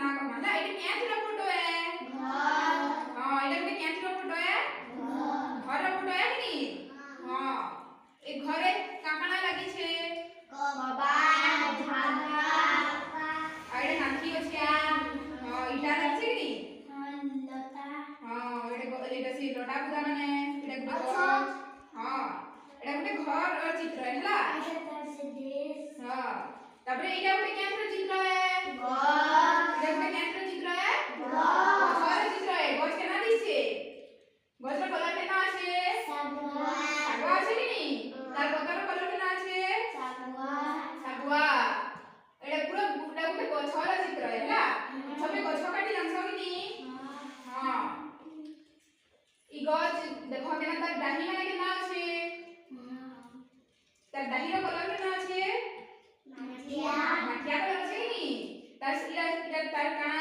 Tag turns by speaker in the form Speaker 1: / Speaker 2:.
Speaker 1: ना कहला eighty केंचर photo है हां एटा गुटे केंचर फोटो है घर फोटो है कि हां ए घरे काकणा लागी छे कबाट झाडा आइडे नाखी अछि हां इटा लागी छे कि हां लता हां एटा से लोटा बुदा माने एटा गुटे गछ हां एटा गुटे घर और चित्र है हला एटा तर से देश हां तापरे एटा गुटे केंचर चित्र है गछ एटा गुटे केंचर चित्र है गछ घर चित्र है गछ केना दिसे गछ रो कलर केना আছে सागवा सागवा আছে कि नी तार पतर कलर केना আছে सागवा सागवा एटा पूरा गुटे गछ रो चित्र है हला सबे गछ काटी जानछो कि नी हां ई गछ देखो केना तार डाही माने केना আছে तार डाही रो कलर केना আছে माटिया माटिया कलर আছে कि नी तार इला तार काना